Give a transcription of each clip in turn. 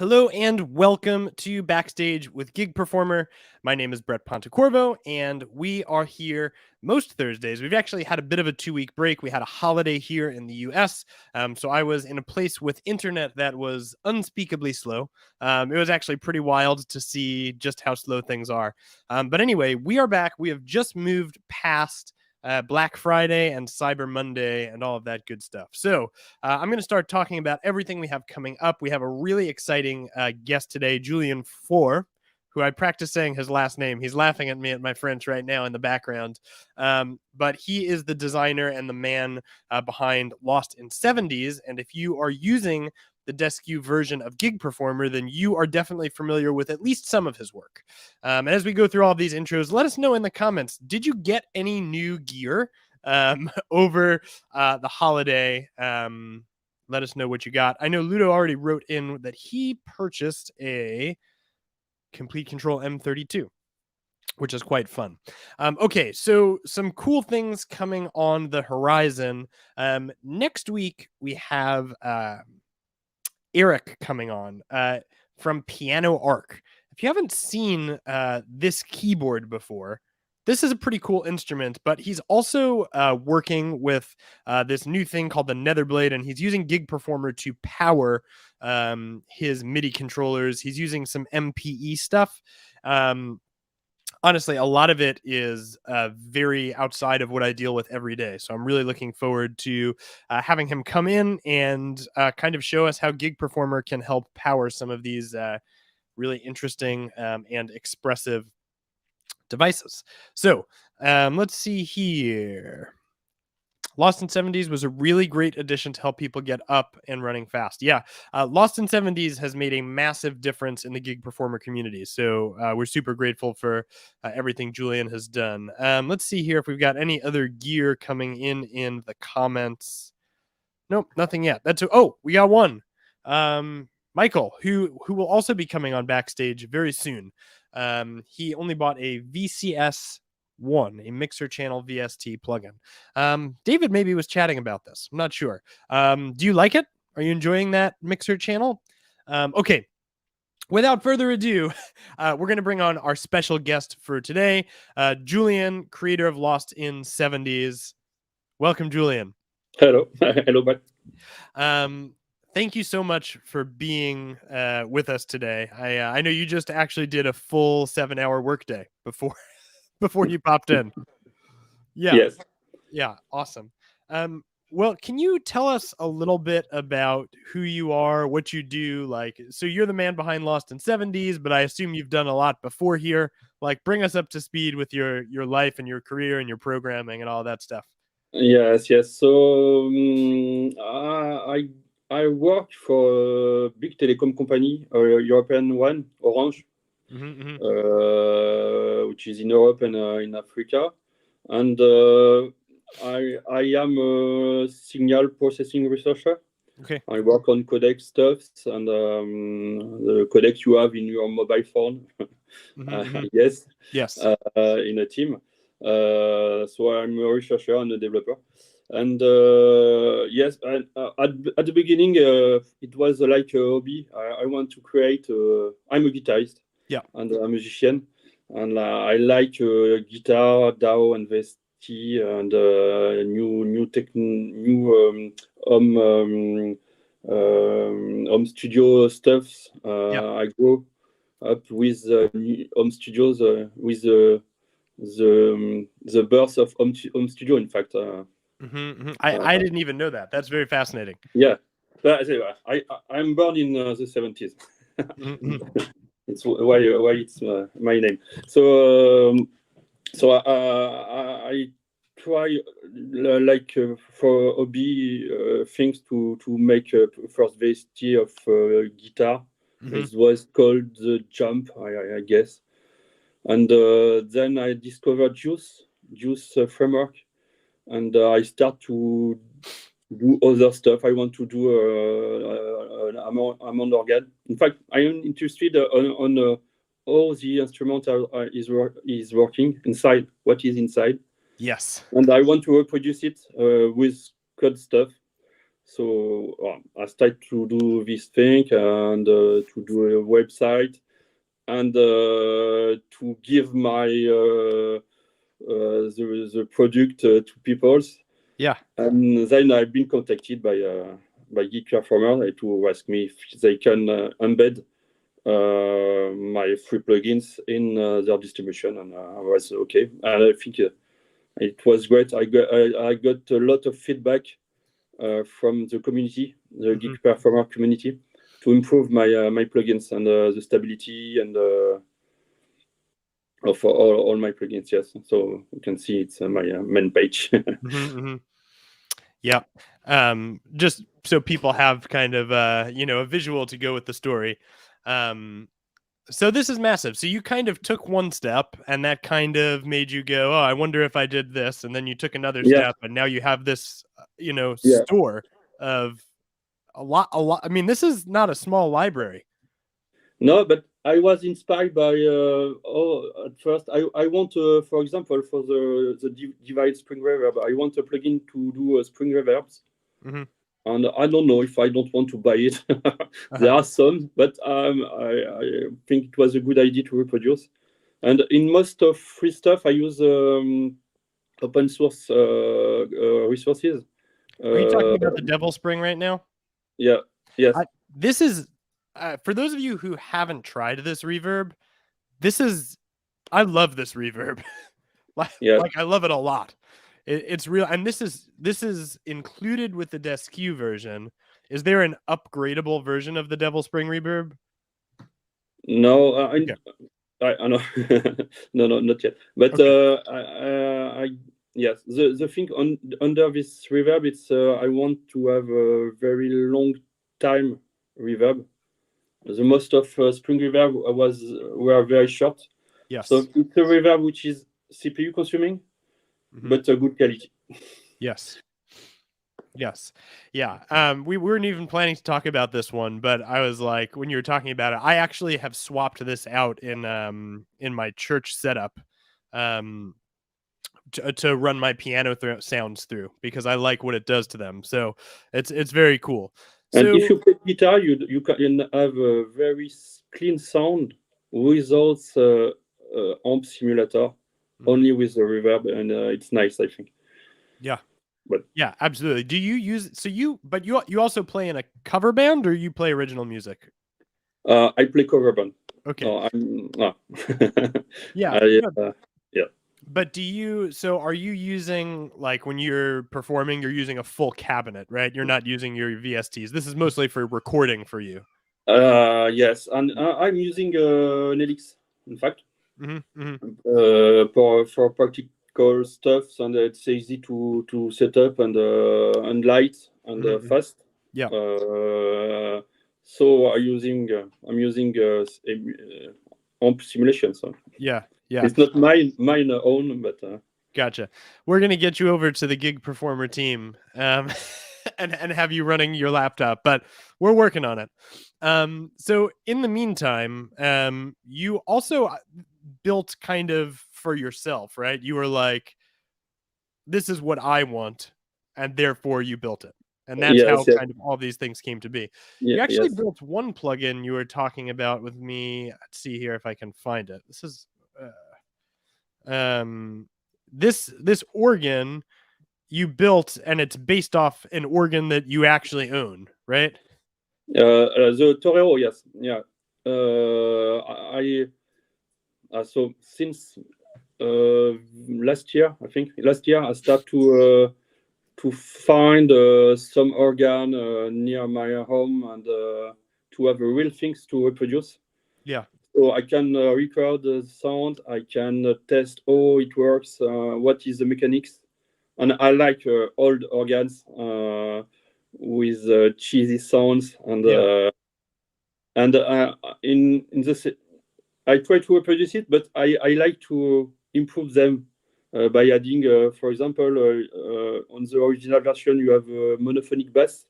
Hello and welcome to Backstage with Gig Performer. My name is Brett Pontecorvo, and we are here most Thursdays. We've actually had a bit of a 2-week break. We had a holiday here in the US, so I was in a place with internet that was unspeakably slow. It was actually pretty wild to see just how slow things are. But anyway, we are back. We have just moved past Black Friday and Cyber Monday and all of that good stuff. So I'm going to start talking about everything we have coming up. We have a really exciting guest today, Julien Faure, who I practice saying his last name. He's laughing at me at my French right now in the background. But he is the designer and the man behind Lost in 70s. And if you are using the Deskew version of Gig Performer, then you are definitely familiar with at least some of his work. And as we go through all of these intros, let us know in the comments, did you get any new gear over the holiday? Let us know what you got. I know Ludo already wrote in that he purchased a Complete Control M32, which is quite fun. Okay, so some cool things coming on the horizon. Next week, we have Eric coming on from Piano Arc. If you haven't seen this keyboard before, this is a pretty cool instrument, but he's also working with this new thing called the Netherblade, and he's using Gig Performer to power his MIDI controllers. He's using some MPE stuff. Honestly, a lot of it is very outside of what I deal with every day. So I'm really looking forward to having him come in and kind of show us how Gig Performer can help power some of these really interesting and expressive devices. So let's see here. Lost in 70s was a really great addition to help people get up and running fast. Yeah, Lost in 70s has made a massive difference in the Gig Performer community. So we're super grateful for everything Julien has done. Let's see here if we've got any other gear coming in the comments. Nope, nothing yet. We got one. Michael, who will also be coming on Backstage very soon. He only bought a VCS1, a mixer channel VST plugin. David maybe was chatting about this. I'm not sure. Do you like it? Are you enjoying that mixer channel? Okay. Without further ado, we're going to bring on our special guest for today, Julien, creator of Lost in 70s. Welcome, Julien. Hello. Hello, Matt. Thank you so much for being with us today. I know you just actually did a full 7-hour workday before you popped in. Yeah. Yes. Yeah. Awesome. Well, can you tell us a little bit about who you are, what you do? So you're the man behind Lost in 70s, but I assume you've done a lot before here. Bring us up to speed with your life and your career and your programming and all that stuff. Yes. So I work for a big telecom company, a European one, Orange, which is in Europe and in Africa, and I am a signal processing researcher. Okay. I work on codec stuffs and the codec you have in your mobile phone. Yes. In a team. So I'm a researcher and a developer. And yes, at the beginning, it was like a hobby. I want to create. I'm a guitarist. Yeah. And a musician, and I like guitar, DAW, and VST, and home studio stuffs. I grew up with new home studios with the birth of home studio. In fact, I didn't even know that. That's very fascinating. Yeah, but I'm born in the 70s. It's why it's my name. So I try for hobby things to make first VST of guitar. It was called the Jump, I guess. And then I discovered Juice framework, and I start to do other stuff. I want to do an Hammond organ. In fact, I am interested on how the instrument is working inside, what is inside. Yes. And I want to reproduce it with code stuff. So I started to do this thing and to do a website and to give my the product to people. Yeah. And then I've been contacted by Geek Performer to ask me if they can embed my free plugins in their distribution, and I was okay. And I think it was great. I got a lot of feedback from the community, the Geek Performer community, to improve my plugins and the stability and of all my plugins. Yes, so you can see it's my main page. Yeah. Just so people have kind of a visual to go with the story. So this is massive. So you kind of took one step and that kind of made you go, oh, I wonder if I did this. And then you took another step and now you have this, store of a lot. I mean, this is not a small library. No, but I was inspired by, at first, I want, for example, for the Divide Spring Reverb, I want a plugin to do spring reverbs. And I don't know if I don't want to buy it. There are some, but I think it was a good idea to reproduce. And in most of free stuff, I use open source resources. Are you talking about the Devil Spring right now? Yeah. Yes. This is, for those of you who haven't tried this reverb, I love this reverb. Like I love it a lot. It's real, and this is included with the Desque version. Is there an upgradable version of the Devil Spring reverb? No, I know. no, not yet. But yes, the thing under this reverb, it's I want to have a very long time reverb. The most of spring reverb were very short. Yes. So it's a reverb which is CPU consuming, but a good quality. Yes. Yeah. We weren't even planning to talk about this one, but I was like, when you were talking about it, I actually have swapped this out in my church setup to run my piano sounds through, because I like what it does to them. So it's very cool. And if you play guitar, you can have a very clean sound without amp simulator, only with the reverb, and it's nice, I think. Yeah. But yeah, absolutely. Do you use you also play in a cover band, or you play original music? I play cover band. Okay. No, yeah. Yeah. But are you using, like, when you're performing, you're using a full cabinet, right? You're not using your VSTs. This is mostly for recording for you. Yes, and I'm using Deluxe, in fact, for practical stuff, and it's easy to set up and light and fast. Yeah. So I'm using amp simulation. So yeah, it's not mine own, but gotcha. We're gonna get you over to the Gig Performer team, and have you running your laptop, but we're working on it. So in the meantime, you also built kind of for yourself, right? You were like, this is what I want, and therefore you built it. And that's how kind of all these things came to be. You actually built one plugin you were talking about with me. Let's see here if I can find it. This is this organ you built, and it's based off an organ that you actually own, right? The Torero, yes. Yeah. So since last year, I started to find some organ near my home, and to have real things to reproduce. Yeah. So I can record the sound. I can test how it works, what is the mechanics, and I like old organs with cheesy sounds, and in the I try to reproduce it, but I like to improve them by adding, for example, on the original version, you have a monophonic bass,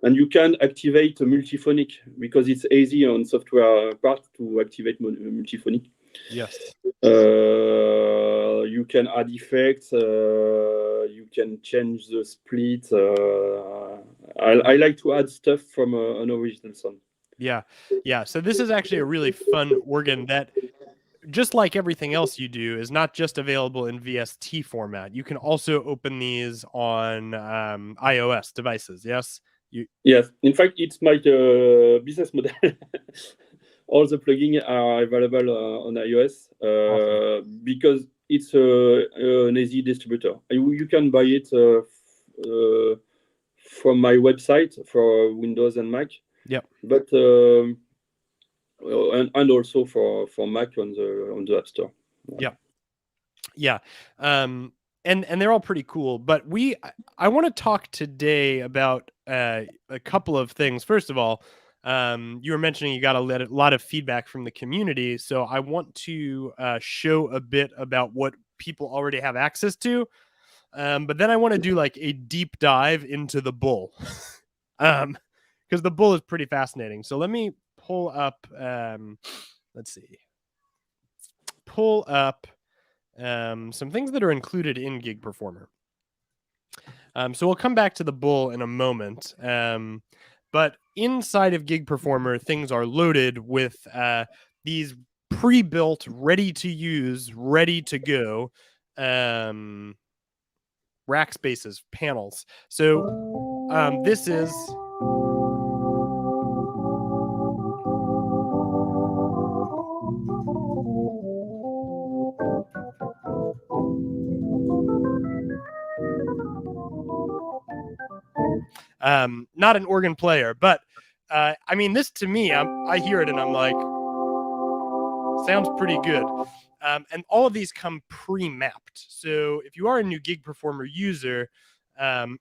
and you can activate a multiphonic, because it's easy on software part to activate multiphonic. Yes. You can add effects, you can change the split, I like to add stuff from an original song. Yeah. So this is actually a really fun organ that, just like everything else you do, is not just available in VST format. You can also open these on iOS devices. Yes. Yes, in fact, it's my business model. All the plugins are available on iOS because it's an easy distributor. You can buy it from my website for Windows and Mac. Yep. But and also for Mac on the App Store. Yeah. And they're all pretty cool, but I want to talk today about a couple of things. First of all, you were mentioning you got a lot of feedback from the community, so I want to show a bit about what people already have access to, but then I want to do like a deep dive into the bull, because the bull is pretty fascinating. So let me pull up, let's see, some things that are included in Gig Performer. So we'll come back to the bull in a moment. But inside of Gig Performer, things are loaded with these pre-built, ready to use, ready to go Rackspaces panels. So this is not an organ player, but I mean, this to me, I hear it and I'm like, sounds pretty good. And all of these come pre-mapped. So if you are a new Gig Performer user and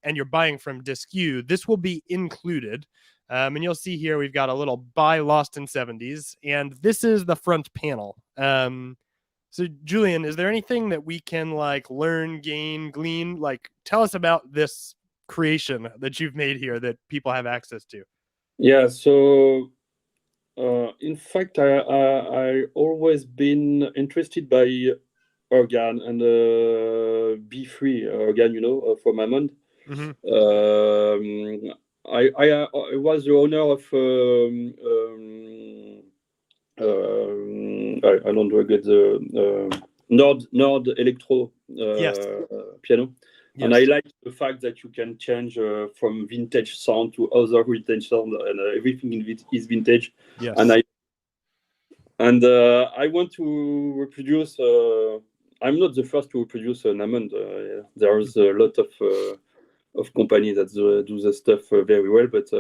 you're buying from DiscU, this will be included. And you'll see here we've got a little buy Lost in 70s, and this is the front panel. So Julien, is there anything that we can like learn, gain, glean? Like, tell us about this creation that you've made here that people have access to. Yeah, so in fact, I always been interested by organ and B3 organ, from Hammond. Mm-hmm. I was the owner of I don't get the Nord Electro piano. Yes. And I like the fact that you can change from vintage sound to other vintage sound, and everything is vintage. Yes. And I want to reproduce. I'm not the first to reproduce an Hammond. There's a lot of companies that do the stuff very well. But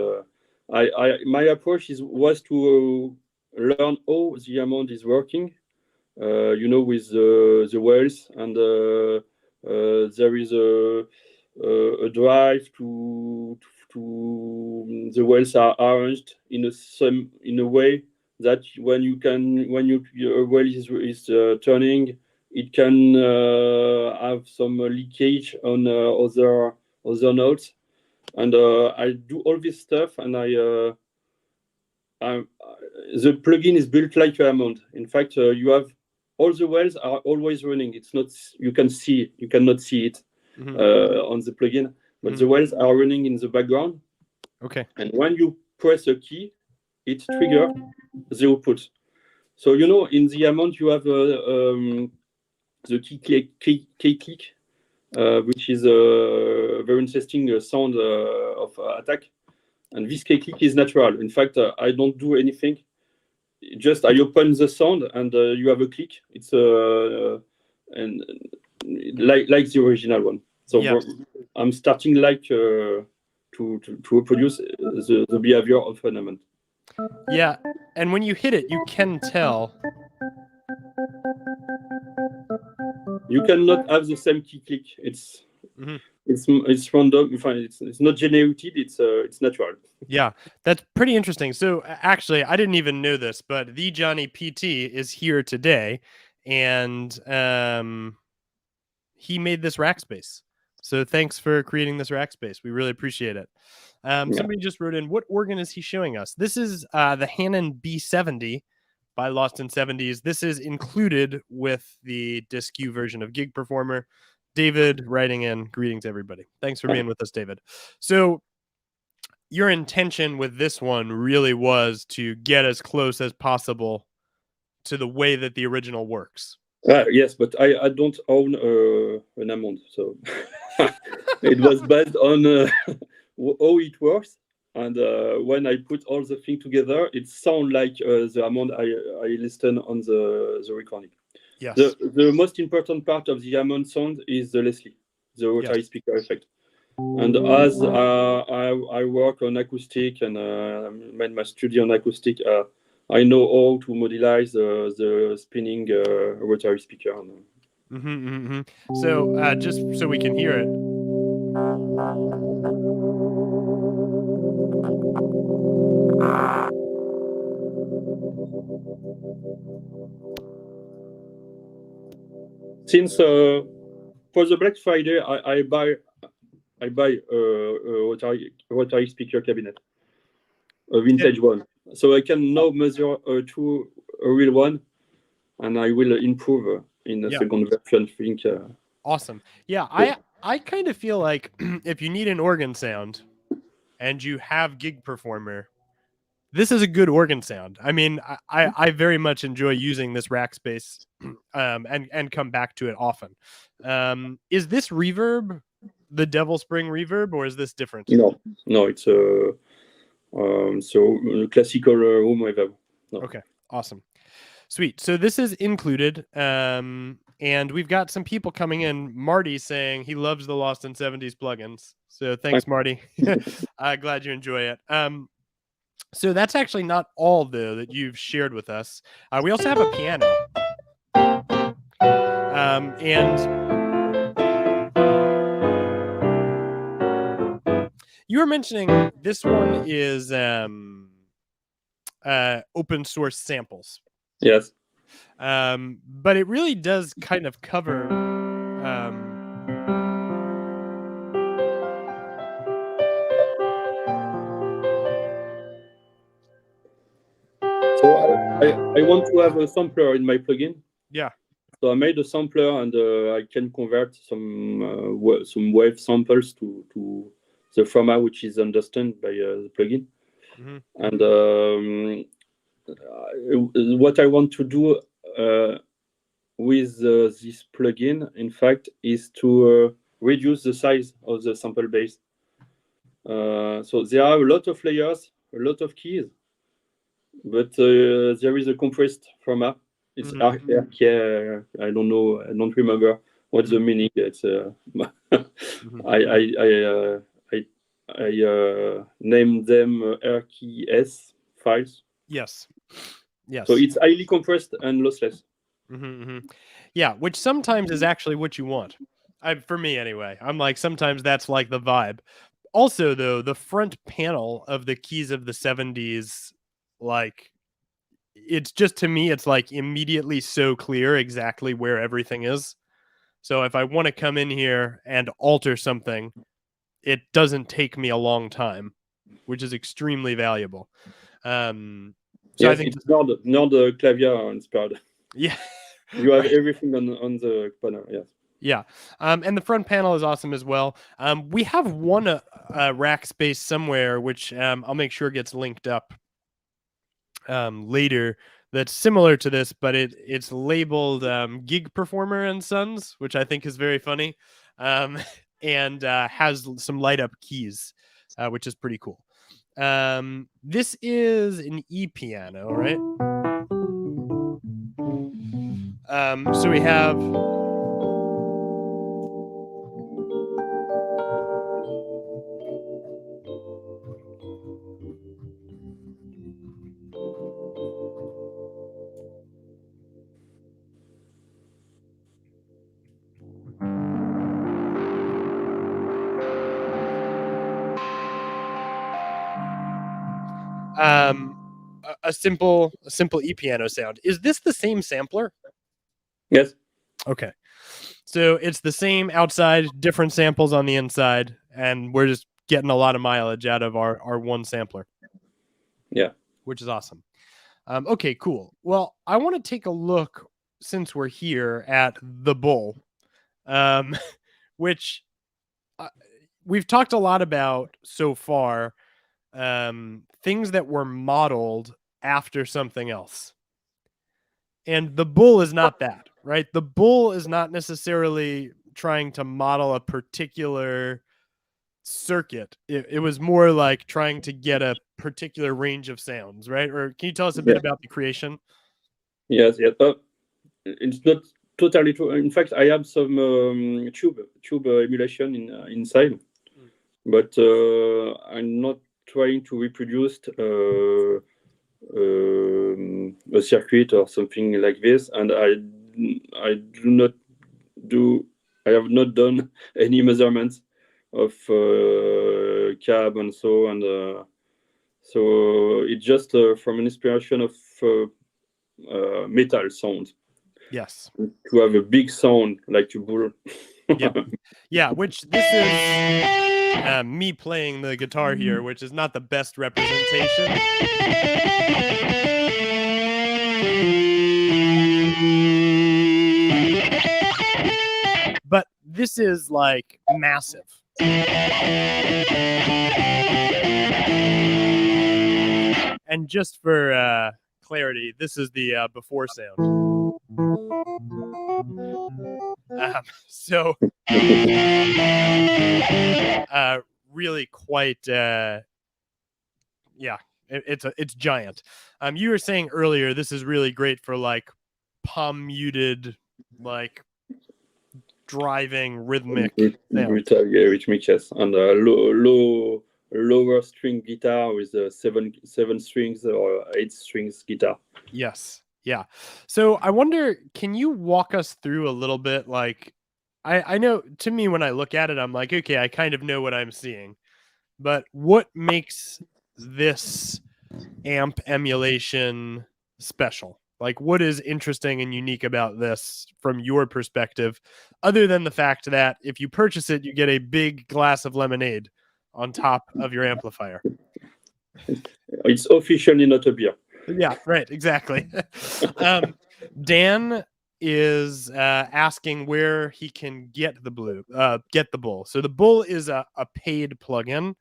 my approach was to learn how the Hammond is working. With the wells, and there is a drive to the wells are arranged in a way that when your well is turning, it can have some leakage on other nodes, and I do all this stuff, and the plugin is built like a Hammond. In fact, you have all the wells are always running. It's not you cannot see it on the plugin, but the wells are running in the background. Okay. And when you press a key, it triggers the output. So in the Hammond you have the key click, which is a very interesting sound of attack. And this key click is natural. In fact, I don't do anything. Just I open the sound and you have a click. It's and like the original one. So I'm starting like to reproduce the behavior of an Hammond. Yeah, and when you hit it, you can tell. You cannot have the same key click. It's random. It's not generated. It's natural. Yeah, that's pretty interesting. So actually, I didn't even know this, but the Johnny PT is here today, and he made this Rackspace. So thanks for creating this Rackspace. We really appreciate it. Somebody just wrote in, what organ is he showing us? This is the Hanon B70 by Lost in 70s. This is included with the DiscU version of Gig Performer. David writing in, greetings everybody. Thanks for being with us, David. So your intention with this one really was to get as close as possible to the way that the original works. Yes, but I don't own an Hammond, so it was based on how it works. And when I put all the things together, it sounds like the Hammond I listened on the recording. Yes. The most important part of the Hammond sound is the Leslie, the rotary speaker effect. And as I work on acoustic and made my study on acoustic, I know how to modelize the spinning rotary speaker. So just so we can hear it. Since for the Black Friday, I buy a rotary speaker cabinet, a vintage one, so I can now measure to a real one, and I will improve in the second version. Think. Awesome. Yeah, I kind of feel like if you need an organ sound, and you have Gig Performer, this is a good organ sound. I mean, I very much enjoy using this Rackspace, and come back to it often. Is this reverb the Devil Spring reverb, or is this different? No, it's so classical room reverb. No. Okay, awesome, sweet. So this is included, and we've got some people coming in. Marty saying he loves the Lost in 70s plugins. So thanks, Marty. Glad you enjoy it. So that's actually not all, though, that you've shared with us. We also have a piano. And you were mentioning this one is open source samples. Yes. But it really does kind of cover so I want to have a sampler in my plugin. Yeah. So I made a sampler, and I can convert some wave samples to the format which is understood by the plugin. Mm-hmm. And what I want to do with this plugin, in fact, is to reduce the size of the sample base. So there are a lot of layers, a lot of keys, but there is a compressed format. It's RK. I don't know. I don't remember what's the meaning. It's I named them RKS files. Yes. So it's highly compressed and lossless. Yeah, which sometimes is actually what you want. For me, anyway. I'm like, sometimes that's like the vibe. Also, though, the front panel of the keys of the 70s, like, it's just, to me, it's like immediately so clear exactly where everything is. So if I want to come in here and alter something, it doesn't take me a long time, which is extremely valuable. So yes, I think it's not the clavier inspired. Yeah. You have everything on the panel, yes. Yeah. And the front panel is awesome as well. We have one Rackspace somewhere, which I'll make sure gets linked up later, that's similar to this, but it's labeled Gig Performer and Sons, which I think is very funny, and has some light up keys, which is pretty cool. This is an E-piano, right? So we have a simple E-piano sound. Is this the same sampler? Yes. Okay. So it's the same outside, different samples on the inside, and we're just getting a lot of mileage out of our one sampler. Yeah. Which is awesome. Okay, cool. Well, I want to take a look, since we're here, at the Bull, which we've talked a lot about so far. things that were modeled after something else. And the bull is not that, right? The bull is not necessarily trying to model a particular circuit. It was more like trying to get a particular range of sounds, right? Or can you tell us a bit about the creation? Yes. It's not totally true. In fact, I have some tube emulation inside, but I'm not trying to reproduce a circuit or something like this, and I have not done any measurements of cab and so, and so it's just from an inspiration of metal sound. Yes. To have a big sound like a bull. Yeah, which this is me playing the guitar here, which is not the best representation. But this is like massive. And just for clarity, this is the before sound. So really quite yeah, it's giant. You were saying earlier this is really great for like palm muted, like driving rhythmic rhythmic, yes, and lower string guitar with seven strings or 8 strings guitar. Yes. Yeah. So I wonder, can you walk us through a little bit? Like, I know, to me, when I look at it, I'm like, okay, I kind of know what I'm seeing. But what makes this amp emulation special? Like, what is interesting and unique about this from your perspective, other than the fact that if you purchase it, you get a big glass of lemonade on top of your amplifier? It's officially not a beer. Yeah, right, exactly. Dan is asking where he can get the bull. So the bull is a paid plugin.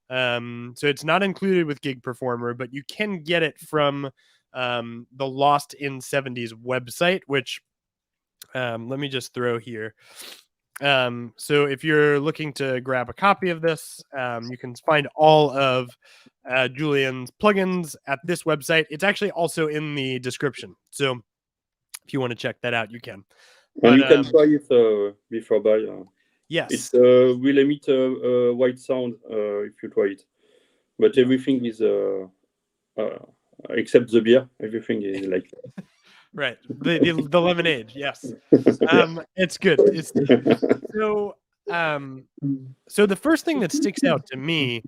So it's not included with Gig Performer, but you can get it from the Lost in 70s website, which let me just throw here. So if you're looking to grab a copy of this, you can find all of Julien's plugins at this website. It's actually also in the description. So if you want to check that out, you can. And you can try it before buy. Yes. It's will emit a white sound if you try it. But everything is, except the beer, everything is like... Right. The lemonade, yes. It's good. It's so so the first thing that sticks out to me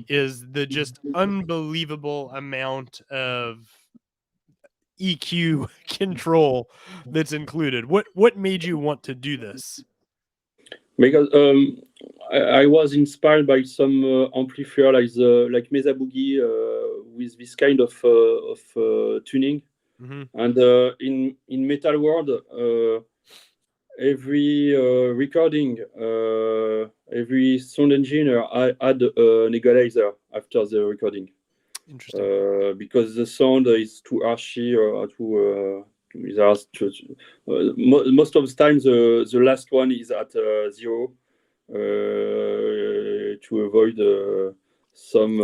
is the just unbelievable amount of EQ control that's included. What made you want to do this? Because I was inspired by some amplifier like Mesa Boogie with this kind of tuning. Mm-hmm. And in metal world, every recording, every sound engineer add an equalizer after the recording. Interesting. Because the sound is too harshy or most of the time the last one is at 0 to avoid some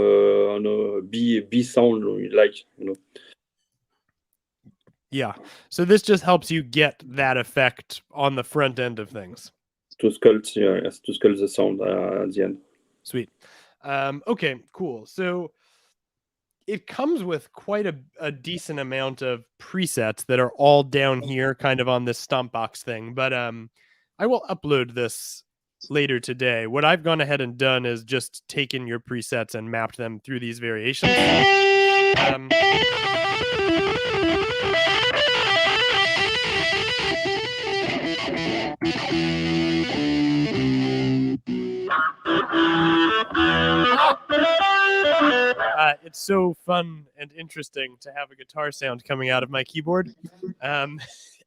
B sound, like, Yeah. So this just helps you get that effect on the front end of things. To sculpt, to sculpt the sound at the end. Sweet. Okay, cool. So it comes with quite a decent amount of presets that are all down here, kind of on this stomp box thing. But I will upload this later today. What I've gone ahead and done is just taken your presets and mapped them through these variations. It's so fun and interesting to have a guitar sound coming out of my keyboard.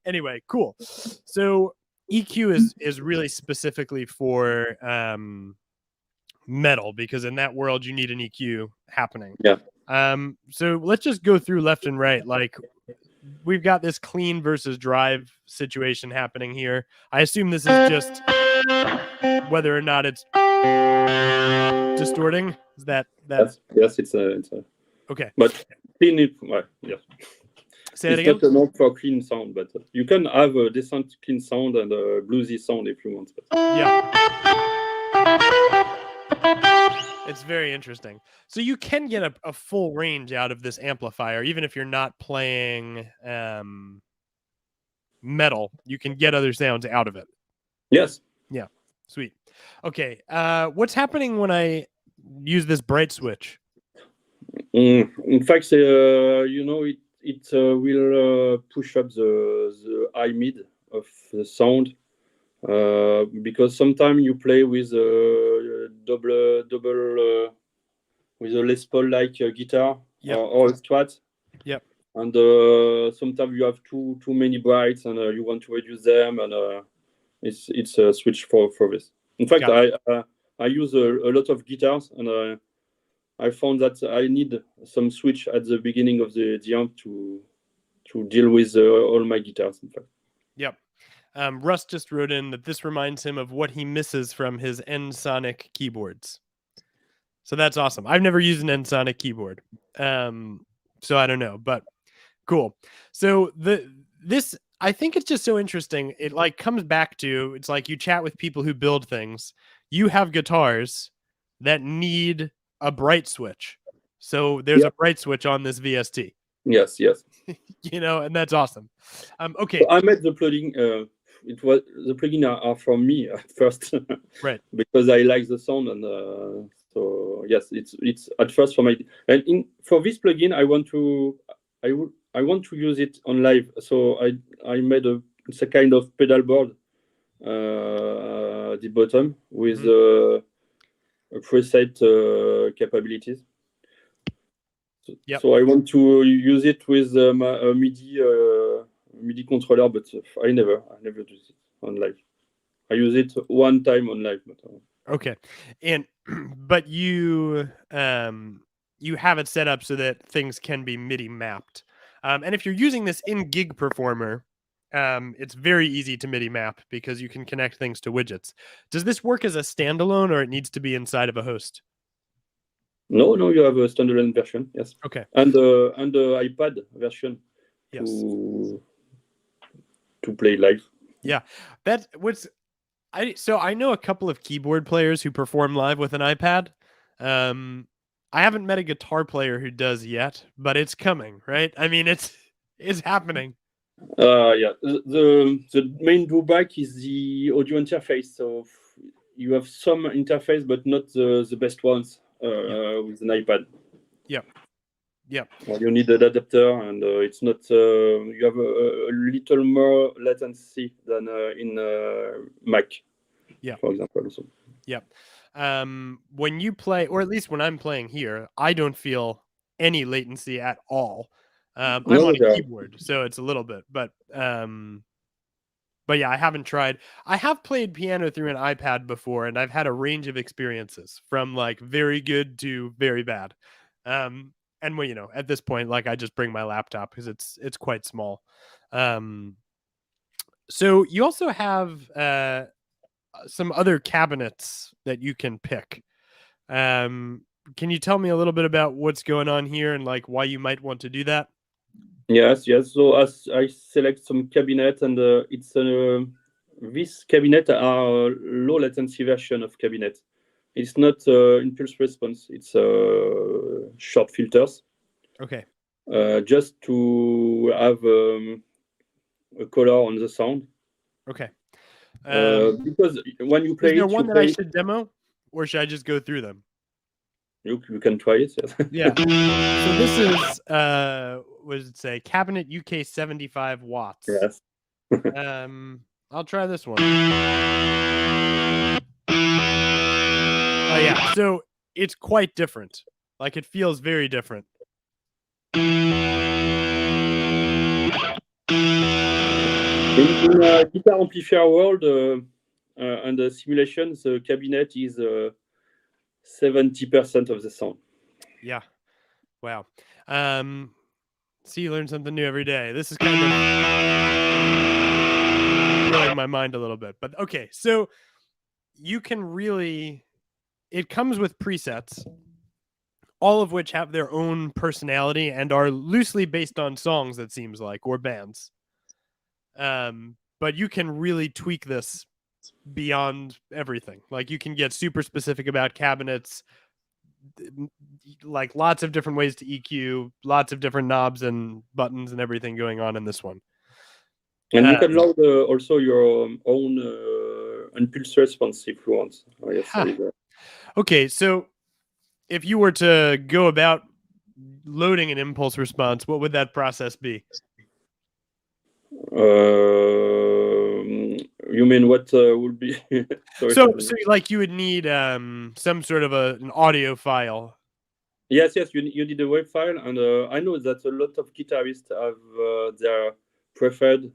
Anyway, cool. So EQ is really specifically for metal, because in that world you need an EQ happening. Yeah. So let's just go through left and right. Like, we've got this clean versus drive situation happening here. I assume this is just whether or not it's distorting. Is that Yes, it's a okay? But clean it, well, yes. Say it it's again. not enough for clean sound, but you can have a decent clean sound and a bluesy sound if you want. But... Yeah. It's very interesting. So you can get a full range out of this amplifier, even if you're not playing metal. You can get other sounds out of it. Yes. Yeah. Sweet. Okay. What's happening when I use this bright switch? In fact, it will push up the high mid of the sound. Because sometimes you play with double with a Les Paul like guitar, yep. or a Strat. Yep. And sometimes you have too many brights and you want to reduce them, and it's a switch for this. In fact, I use a lot of guitars, and I found that I need some switch at the beginning of the amp to deal with all my guitars. In fact. Yep. Russ just wrote in that this reminds him of what he misses from his N-Sonic keyboards. So that's awesome. I've never used an N-Sonic keyboard, so I don't know, but cool. So this, I think it's just so interesting. It like comes back to, it's like you chat with people who build things. You have guitars that need a bright switch. So there's a bright switch on this VST. Yes. And that's awesome. Okay. So I made the plugin. The plugin are from me at first, right? Because I like the sound, and so yes, it's at first for my. And for this plugin, I want to use it on live. So I made it's a kind of pedal board, at the bottom with a preset capabilities. So I want to use it with my MIDI controller, but I never do it on live. I use it one time on live. But, okay, but you have it set up so that things can be MIDI mapped, and if you're using this in Gig Performer, it's very easy to MIDI map because you can connect things to widgets. Does this work as a standalone, or it needs to be inside of a host? No, you have a standalone version, yes. Okay. And the iPad version to play live. Yeah, so I know a couple of keyboard players who perform live with an iPad. I haven't met a guitar player who does yet, but it's coming, right? I mean, it's happening. Yeah, the main drawback is the audio interface. So you have some interface, but not the best ones. With an iPad. Yep. Well, you need an adapter, and it's not. You have a little more latency than in Mac. Yeah. For example, also. Yep. When you play, or at least when I'm playing here, I don't feel any latency at all. I'm on a keyboard, so it's a little bit, but yeah, I haven't tried. I have played piano through an iPad before, and I've had a range of experiences from like very good to very bad. And when, at this point, like I just bring my laptop because it's quite small. So you also have some other cabinets that you can pick. Can you tell me a little bit about what's going on here and like why you might want to do that? Yes. So as I select some cabinet, and it's this cabinet are low latency version of cabinet. It's not impulse response. It's short filters. Okay. Just to have a color on the sound. Okay. Because when you play, is there one that I should demo, or should I just go through them? You can try it. Yes. Yeah. So this is what does it say? Cabinet UK 75 watts. Yes. I'll try this one. Oh yeah. So it's quite different. Like it feels very different. In guitar amplifier world and the simulation, the cabinet is 70% of the sound. Yeah. Wow. See, you learn something new every day. This is kind of blowing my mind a little bit. But okay, so you can really, it comes with presets, all of which have their own personality and are loosely based on songs, it seems like, or bands. But you can really tweak this beyond everything. Like you can get super specific about cabinets, like lots of different ways to EQ, lots of different knobs and buttons and everything going on in this one. And you can load also your own impulse response if you want. Okay, so if you were to go about loading an impulse response, what would that process be? You mean what would be? so like you would need some sort of an audio file. Yes, you need a WAV file, and I know that a lot of guitarists have their preferred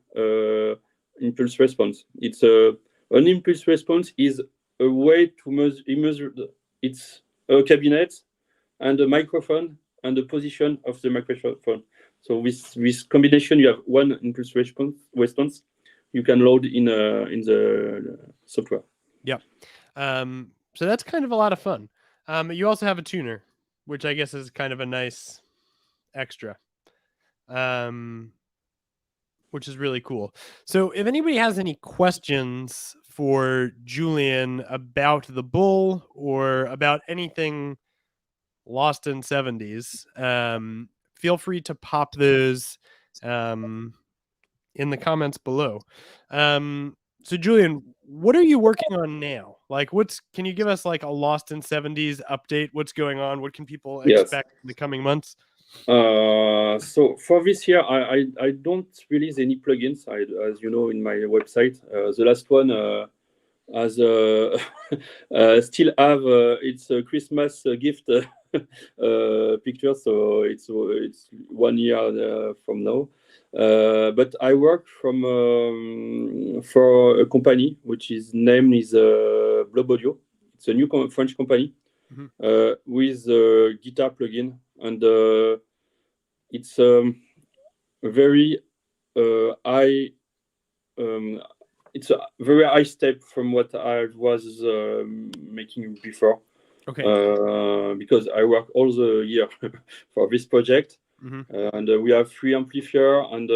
impulse response. It's an impulse response is a way to measure. It's a cabinet and a microphone and the position of the microphone. So with this combination, you have one impulse response. You can load in the software. Yep. So that's kind of a lot of fun. You also have a tuner, which I guess is kind of a nice extra, which is really cool. So if anybody has any questions for Julien about the Bull or about anything Lost in 70s, feel free to pop those in the comments below. So Julien, what are you working on now? Like can you give us like a Lost in 70s update? What's going on? What can people expect in the coming months? So for this year, I don't release any plugins, as you know, in my website. The last one as still have its Christmas gift picture, so it's 1 year from now. But I work for a company which is named is Blob Audio. It's a new French company with a guitar plugin, and it's a very high. It's a very high step from what I was making before. Okay. Because I work all the year for this project. And we have 3 amplifiers, and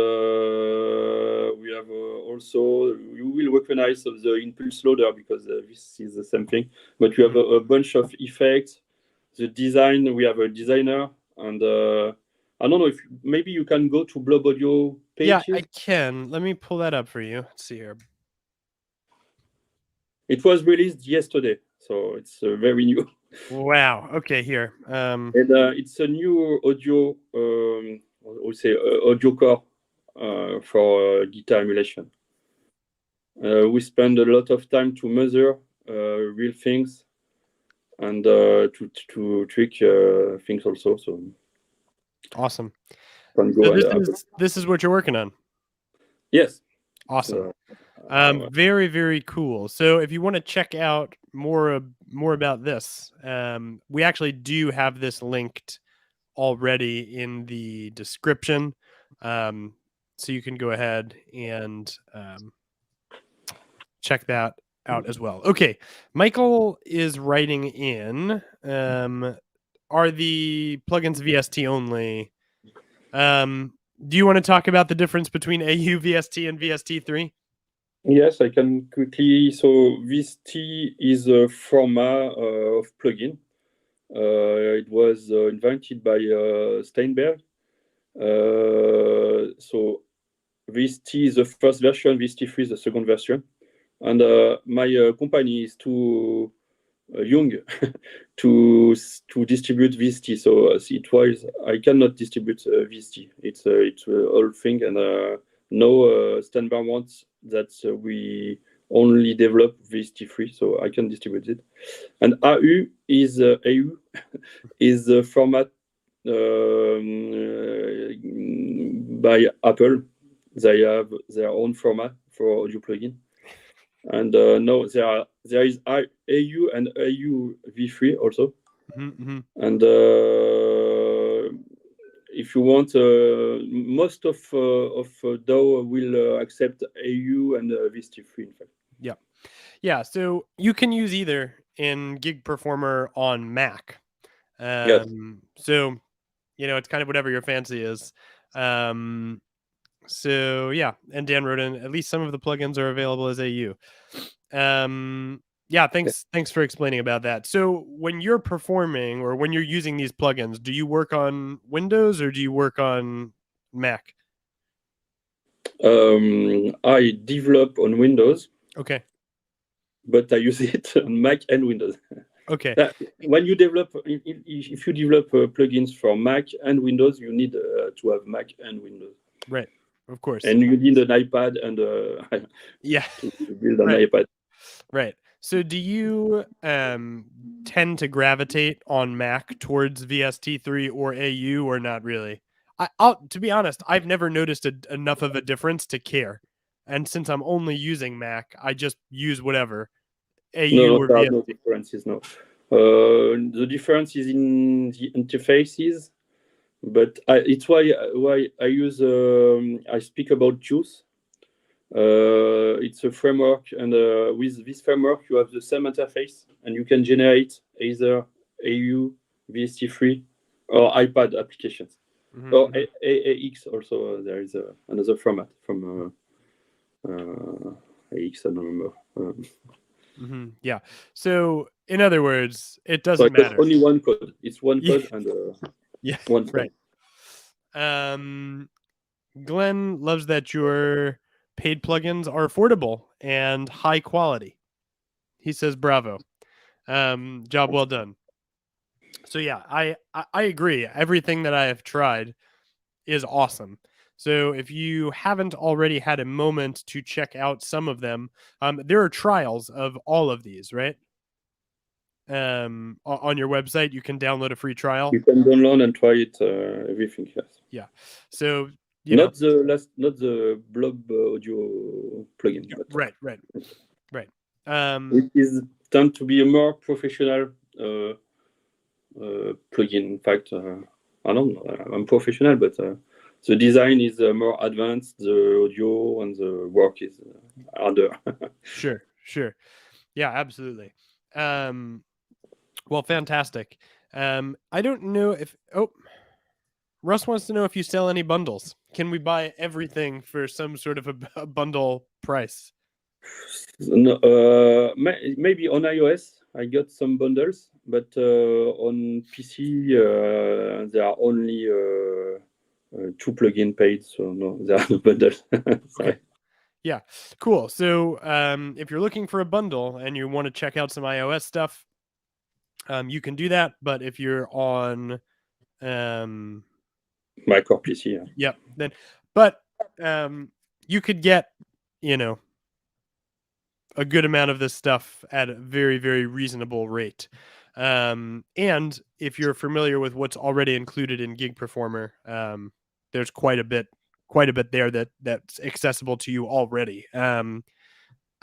we have also, you will recognize the impulse loader because this is the same thing, but we have a bunch of effects. The design, we have a designer, and I don't know if maybe you can go to Blob Audio pages. Yeah, I can. Let me pull that up for you. Let's see here. It was released yesterday, so it's very new. Wow. Okay, here. And it's a new audio, audio core for guitar emulation. We spend a lot of time to measure real things and to tweak things also. So awesome. So this is what you're working on. Yes. Awesome. Very, very cool. So if you want to check out more about this, we actually do have this linked already in the description. So you can go ahead and check that out as well. Okay. Michael is writing in, are the plugins VST only? Do you want to talk about the difference between AU VST and VST3? Yes, I can quickly. So VST is a format of plugin. It was invented by Steinberg. So VST is the first version, VST3 is the second version. And my company is too young to distribute VST. So I cannot distribute VST. It's an old thing, and no Steinberg wants that we only develop VST3, so I can distribute it. And AU is the format by Apple. They have their own format for audio plugin. And no, there is AU and AU v3 also. And if you want, most of DAW will accept AU and VST3, in fact. Yeah, so you can use either in Gig Performer on Mac. Yes. So, it's kind of whatever your fancy is. So yeah, and Dan wrote in, at least some of the plugins are available as AU. Yeah, thanks for explaining about that. So when you're performing or when you're using these plugins, do you work on Windows or do you work on Mac? I develop on Windows. Okay. But I use it on Mac and Windows. Okay. When you develop, if you develop plugins for Mac and Windows, you need to have Mac and Windows. Right. Of course. And you need an iPad and yeah, to build an iPad. Right. So do you tend to gravitate on Mac towards VST3 or AU or not really? I'll to be honest, I've never noticed enough of a difference to care. And since I'm only using Mac, I just use whatever. AU No, or there are VST. no differences. No, the difference is in the interfaces, but it's why I use. I speak about Juice. It's a framework, and with this framework, you have the same interface, and you can generate either AU, VST3, or iPad applications. Or AX also. There is another format from AX. I don't remember. Yeah. So in other words, it doesn't matter. Only one code. It's one code and one right. Glenn loves that your paid plugins are affordable and high quality. He says, "Bravo, job well done." So yeah, I agree. Everything that I have tried is awesome. So if you haven't already had a moment to check out some of them, there are trials of all of these, right? On your website, you can download a free trial. You can download and try it. Everything, yes. Yeah. So not the Blob audio plugin. But, right. It is tend to be a more professional plugin. In fact, I don't know. I'm professional, but the design is more advanced. The audio and the work is harder. Sure. Yeah, absolutely. Well, fantastic. I don't know if Russ wants to know if you sell any bundles. Can we buy everything for some sort of a bundle price? No, maybe on iOS I got some bundles, but on PC there are only 2 plugin paid, so no, there are no bundles. Okay. Yeah, cool. So if you're looking for a bundle and you want to check out some iOS stuff, you can do that. But if you're on my core PC, yep, then but you could get a good amount of this stuff at a very, very reasonable rate. And if you're familiar with what's already included in Gig Performer, there's quite a bit there that's accessible to you already. I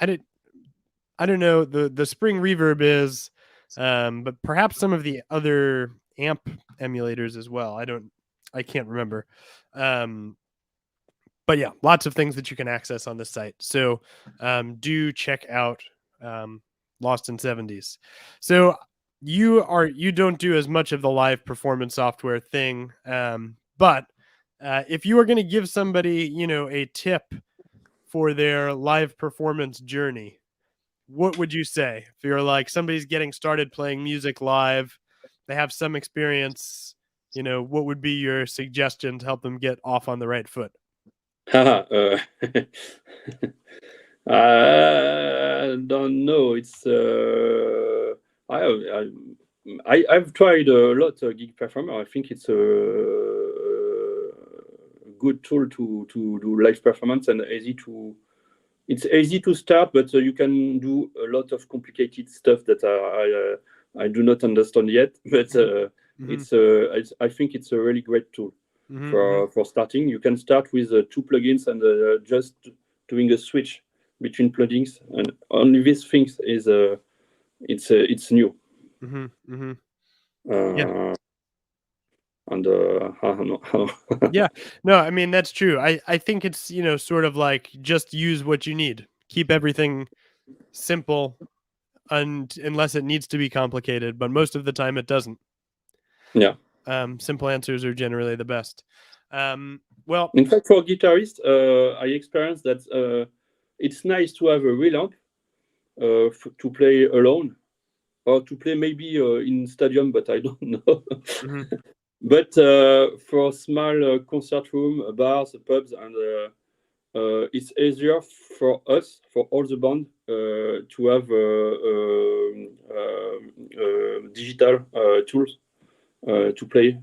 don't know, the Spring Reverb is, but perhaps some of the other amp emulators as well. I can't remember. But yeah, lots of things that you can access on this site. So do check out Lost in 70s. So you don't do as much of the live performance software thing, but if you are going to give somebody a tip for their live performance journey, what would you say? If you're like somebody's getting started playing music live, they have some experience, what would be your suggestion to help them get off on the right foot? I don't know. It's I've tried a lot of Gig Performer. I think it's a good tool to do live performance and it's easy to start, but you can do a lot of complicated stuff that I do not understand yet. But I think it's a really great tool. For starting. You can start with 2 plugins and just doing a switch between plugins, and only these things is it's new. Yeah. And I don't know. Yeah, no, I mean, that's true. I think it's, sort of like just use what you need. Keep everything simple unless it needs to be complicated, but most of the time it doesn't. Yeah. Simple answers are generally the best. Well, in fact, for guitarists, I experienced that it's nice to have a real amp to play alone, or to play maybe in stadium, but I don't know. But for small concert room, bars, pubs, and it's easier for us, for all the band, to have digital tools to play.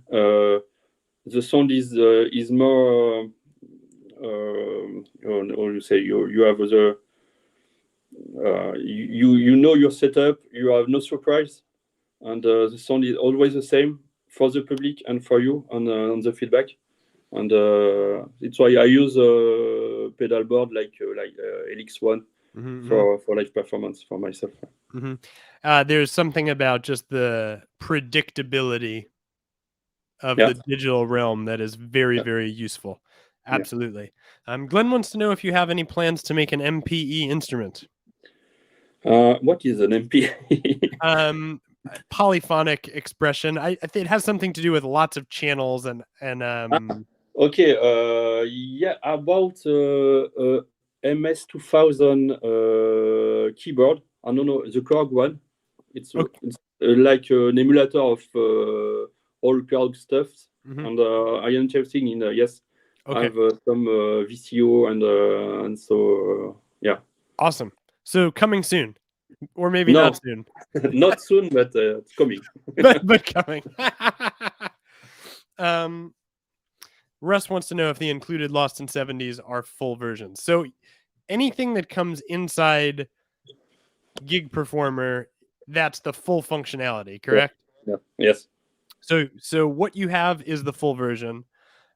The sound is more. Or you say you have the you know your setup. You have no surprise, and the sound is always the same for the public and for you on the feedback. And it's why I use a pedal board like LX1 for live performance for myself. There's something about just the predictability of the digital realm that is very, very useful. Absolutely. Glenn wants to know if you have any plans to make an MPE instrument. What is an MPE? Polyphonic expression. I think it has something to do with lots of channels and Okay. Yeah. About MS 2000 keyboard. I don't know the Korg one. It's like an emulator of all Korg stuff, and I am interested in yes. I have some VCO and so yeah. Awesome. So coming soon, or maybe not soon. Not soon, but it's coming. but coming. Russ wants to know if the included Lost in 70s are full versions. So anything that comes inside Gig Performer, that's the full functionality, correct? Yeah. Yes. So what you have is the full version,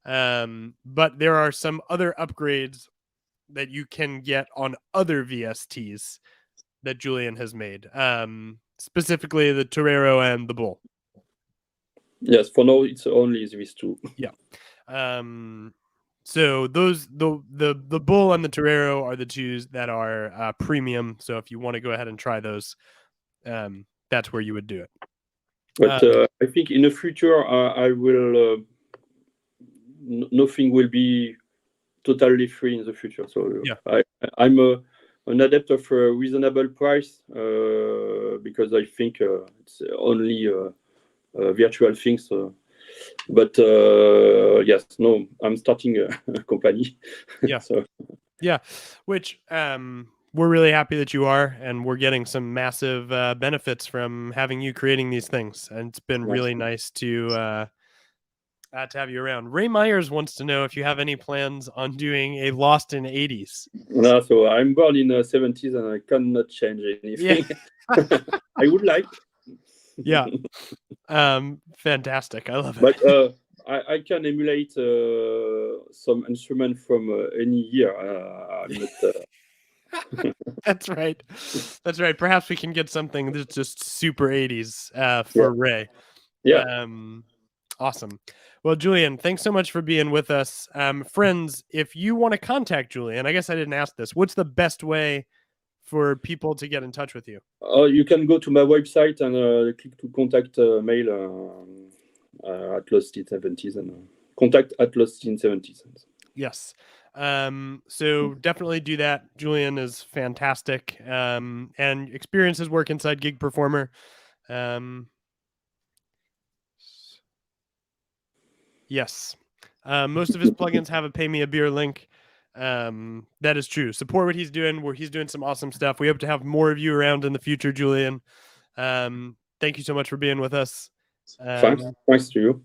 but there are some other upgrades that you can get on other VSTs that Julien has made, specifically the Torero and the Bull. Yes, for now it's only these two. Yeah. So those the Bull and the Torero are the two that are premium. So if you want to go ahead and try those, that's where you would do it. But I think in the future I will nothing will be totally free in the future. So yeah. I'm an adept of a reasonable price because I think it's only virtual things. But yes, no, I'm starting a company. Yeah. So. Yeah, which we're really happy that you are, and we're getting some massive benefits from having you creating these things, and it's been really nice to have you around. Ray Myers wants to know if you have any plans on doing a Lost in 80s. No, so I'm born in the 70s and I cannot change anything. Yeah. I would like. Yeah. Fantastic. I love it. But I can emulate some instrument from any year. I'm not, That's right. That's right. Perhaps we can get something that's just super 80s for Ray. Yeah. Awesome. Well, Julien, thanks so much for being with us. Friends, if you want to contact Julien, I guess I didn't ask this, what's the best way for people to get in touch with you? You can go to my website and click to contact mail at Lost in 70s and contact at Lost in 70s. Yes. So definitely do that. Julien is fantastic and experience his work inside Gig Performer. Yes. Most of his plugins have a pay me a beer link. That is true. Support what he's doing, where he's doing some awesome stuff. We hope to have more of you around in the future, Julien. Thank you so much for being with us. Thanks to you.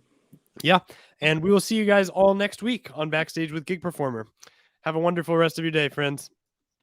Yeah. And we will see you guys all next week on Backstage with Gig Performer. Have a wonderful rest of your day, friends.